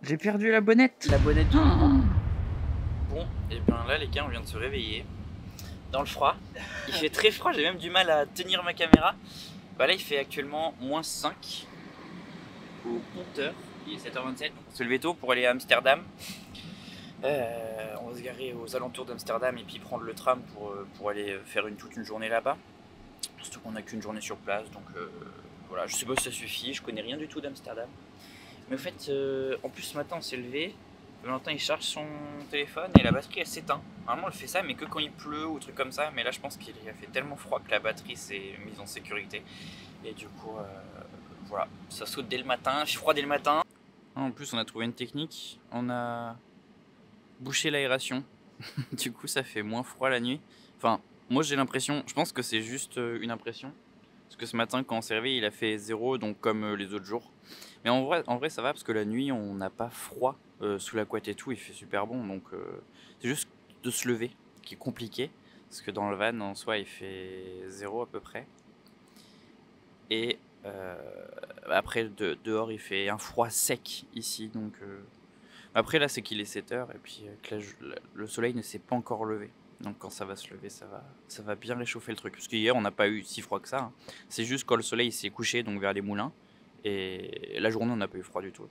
J'ai perdu la bonnette. La bonnette du Bon, et bien là les gars, on vient de se réveiller dans le froid. Il fait très froid, j'ai même du mal à tenir ma caméra. Bah là il fait actuellement -5 au compteur. Il est 7h27, donc on se lever tôt pour aller à Amsterdam. On va se garer aux alentours d'Amsterdam et puis prendre le tram pour aller faire toute une journée là-bas. Surtout qu'on n'a qu'une journée sur place, donc voilà, je sais pas si ça suffit, je connais rien du tout d'Amsterdam. Mais en fait, en plus ce matin on s'est levé, Valentin il charge son téléphone et la batterie elle s'éteint. Normalement elle fait ça mais que quand il pleut ou truc comme ça, mais là je pense qu'il a fait tellement froid que la batterie s'est mise en sécurité. Et du coup, voilà, ça saute dès le matin, il fait froid dès le matin. En plus on a trouvé une technique, on a bouché l'aération, du coup ça fait moins froid la nuit. Enfin, moi j'ai l'impression, je pense que c'est juste une impression. Parce que ce matin, quand on s'est réveillé, il a fait 0, donc comme les autres jours. Mais en vrai, ça va parce que la nuit, on n'a pas froid sous la couette et tout. Il fait super bon, donc c'est juste de se lever qui est compliqué. Parce que dans le van, en soi, il fait 0 à peu près. Et après, dehors, il fait un froid sec ici. Donc après, là, c'est qu'il est 7h et puis que le soleil ne s'est pas encore levé. Donc quand ça va se lever, ça va bien réchauffer le truc. Parce qu'hier, on n'a pas eu si froid que ça. Hein. C'est juste quand le soleil s'est couché, donc vers les moulins. Et la journée, on n'a pas eu froid du tout.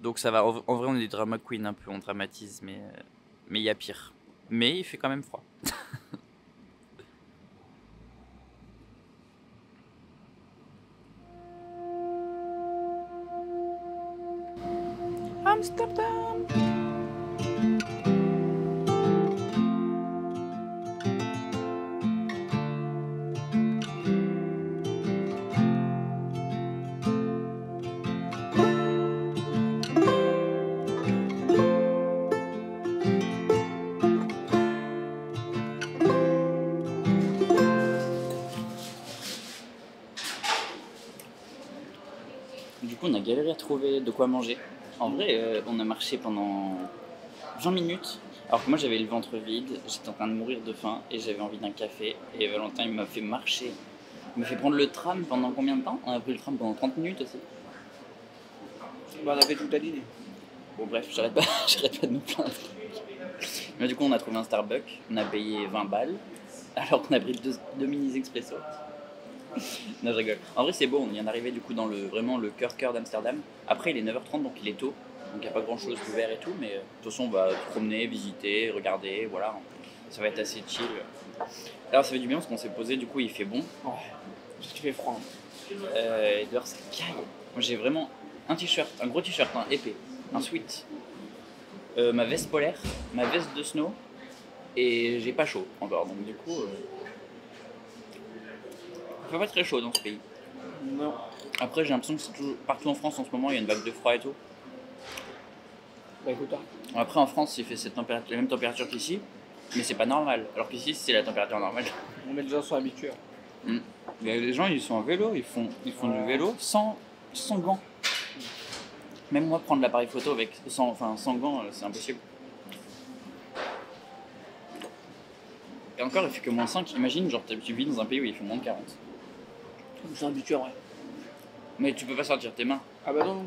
Donc ça va. En vrai, on est des drama queens un peu, on dramatise, mais il y a pire. Mais il fait quand même froid. Amsterdam. Du coup, on a galéré à trouver de quoi manger. En vrai, on a marché pendant 20 minutes. Alors que moi, j'avais le ventre vide, j'étais en train de mourir de faim et j'avais envie d'un café. Et Valentin, il m'a fait marcher. Il m'a fait prendre le tram pendant combien de temps? On a pris le tram pendant 30 minutes aussi. Bah, on avait tout à l'idée. Bon, bref, j'arrête pas de me plaindre. Mais du coup, on a trouvé un Starbucks, on a payé 20 balles, alors qu'on a pris deux minis expresso. Non, je rigole. En vrai, c'est beau, on vient d'arriver du coup dans vraiment le cœur d'Amsterdam. Après, il est 9h30, donc il est tôt. Donc il n'y a pas grand chose d'ouvert et tout, mais de toute façon, on va se promener, visiter, regarder, voilà. Ça va être assez chill. Alors, ça fait du bien parce qu'on s'est posé, du coup, il fait bon. Ouais, parce qu'il fait froid. Et dehors, ça caille. Moi, j'ai vraiment un t-shirt, un gros t-shirt, un épais, un sweat, ma veste polaire, ma veste de snow, et j'ai pas chaud encore, donc du coup. Il fait pas très chaud dans ce pays. Non. Après, j'ai l'impression que c'est toujours partout en France en ce moment, il y a une vague de froid et tout. Bah écoute, Après, en France, il fait la même température qu'ici, mais c'est pas normal. Alors qu'ici, c'est la température normale. les gens sont habitués. Les gens, ils sont en vélo, ils font du vélo sans gants. Même moi, prendre l'appareil photo sans gants, c'est impossible. Et encore, il fait que -5. Imagine, genre, tu vis dans un pays où il fait -40. Ils sont habitués, ouais. Mais tu peux pas sortir tes mains. Ah bah non.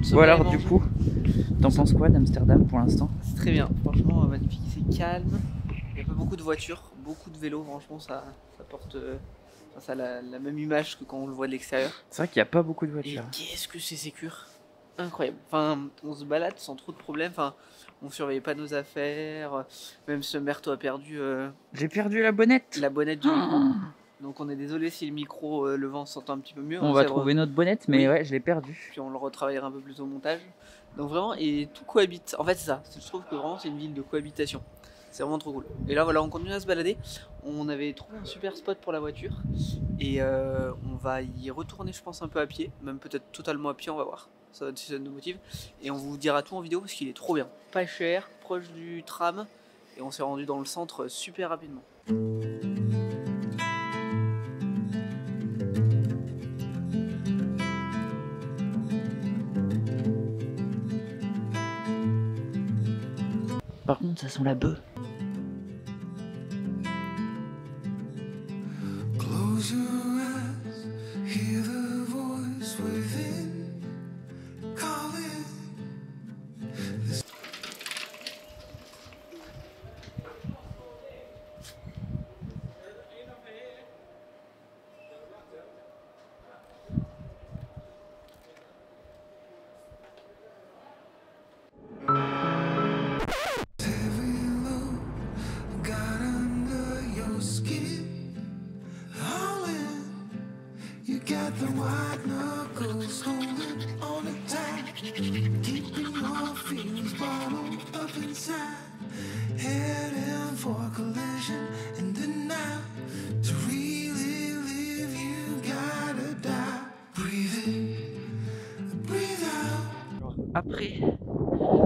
Bon alors du coup, t'en penses quoi d'Amsterdam pour l'instant? C'est très bien, franchement magnifique, c'est calme. Il n'y a pas beaucoup de voitures, beaucoup de vélos, franchement ça porte ça a la même image que quand on le voit de l'extérieur. C'est vrai qu'il n'y a pas beaucoup de Et voitures. qu'est-ce que c'est sécure, incroyable. Enfin, on se balade sans trop de problèmes, enfin, on surveille pas nos affaires, même ce Merto a perdu J'ai perdu la bonnette. la bonnette du micro. Donc on est désolé si le micro, le vent s'entend un petit peu mieux. On va trouver notre bonnette, mais Oui. ouais, je l'ai perdue. Puis on le retravaillera un peu plus au montage. Donc vraiment, et tout cohabite. En fait, c'est ça. Je trouve que vraiment, c'est une ville de cohabitation. C'est vraiment trop cool. Et là, voilà, on continue à se balader. On avait trouvé un super spot pour la voiture. Et on va y retourner, je pense, un peu à pied. Même peut-être totalement à pied, on va voir. si ça nous motive. Et on vous dira tout en vidéo parce qu'il est trop bien. Pas cher, proche du tram. Et on s'est rendu dans le centre super rapidement. Par contre, ça sent la bœuf. Close your eyes, hear the voice within calling. Got the white knuckles holding on it tight, keeping your feelings bottled up inside, heading for collision in the night. To really live, you gotta die. Breathe in, breathe out. Alors, après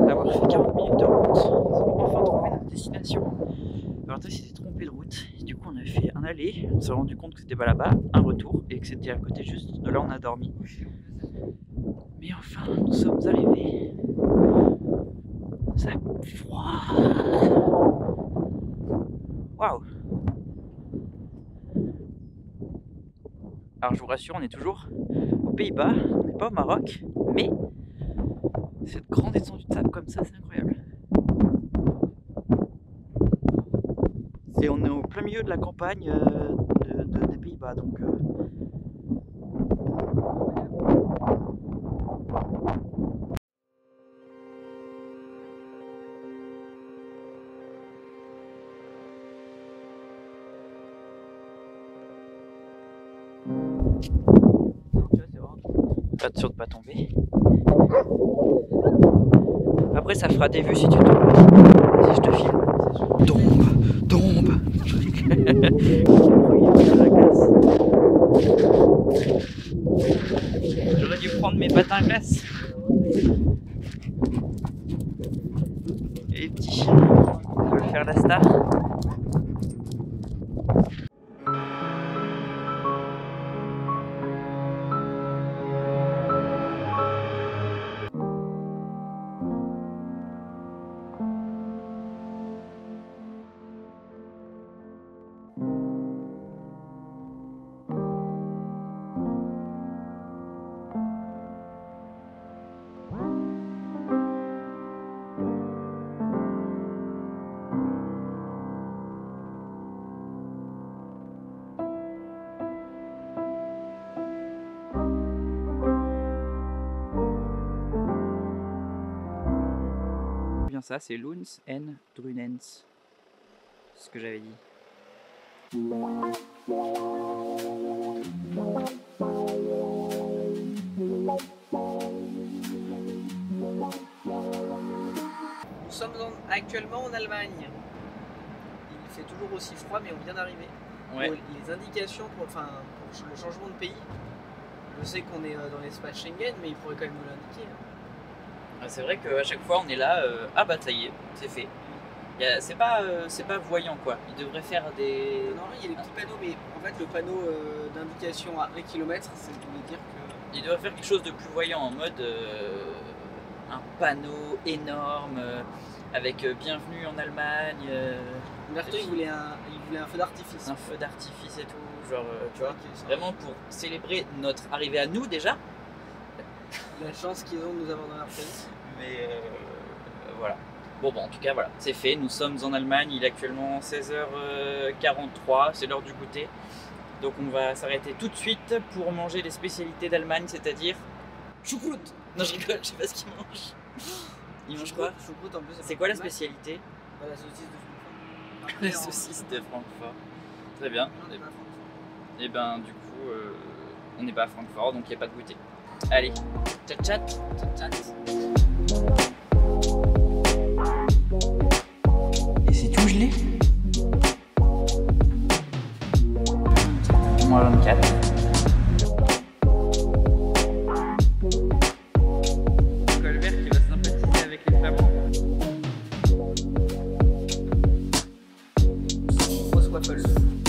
avoir fait 40 minutes de route, nous avons enfin trouvé notre destination. Alors toi, s'était trompé de route. Du coup, on a fait un aller, on s'est rendu compte que c'était pas là-bas, un retour, et que c'était à côté juste de là où on a dormi. Mais enfin, nous sommes arrivés. Ça a froid. Waouh. Alors je vous rassure, on est toujours aux Pays-Bas, on n'est pas au Maroc, mais cette grande étendue de sable comme ça, c'est incroyable. Et on est au plein milieu de la campagne des Pays-Bas, donc pas sûr de pas tomber. Après ça fera des vues si tu tombes. Si je te filme. Tombe. J'aurais dû prendre mes patins à glace. Et les petits chiens veulent faire la star. Ça c'est Loons and Drunens, c'est ce que j'avais dit. Nous sommes actuellement en Allemagne. Il fait toujours aussi froid, mais on vient d'arriver. Ouais. Les indications pour le changement de pays, je sais qu'on est dans l'espace Schengen, mais il pourrait quand même nous l'indiquer. C'est vrai qu'à chaque fois on est là, ah bah ça y est, c'est fait. C'est pas voyant quoi, il devrait faire des... Normalement il y a des petits panneaux, mais en fait le panneau d'indication à 1 km, c'est de dire que... Il devrait faire quelque chose de plus voyant, en mode un panneau énorme, avec bienvenue en Allemagne. Umberto il voulait un feu d'artifice. Un feu d'artifice et tout, genre tu vois, Okay, vraiment pour célébrer notre arrivée à nous déjà. La chance qu'ils ont de nous avoir dans leur pays. Mais voilà. Bon, en tout cas, voilà, c'est fait. Nous sommes en Allemagne. Il est actuellement 16h43. C'est l'heure du goûter. Donc, on va s'arrêter tout de suite pour manger les spécialités d'Allemagne, c'est-à-dire choucroute. Non, je rigole, je sais pas ce qu'ils mangent. Ils mangent quoi? Choucroute en plus. C'est quoi la spécialité? La saucisse de Francfort. La saucisse de Francfort. Très bien. Et ben, du coup, on n'est pas à Francfort, donc il n'y a pas de goûter. Allez, tchat tchat. Et c'est tout gelé. Moins 24. Waffles.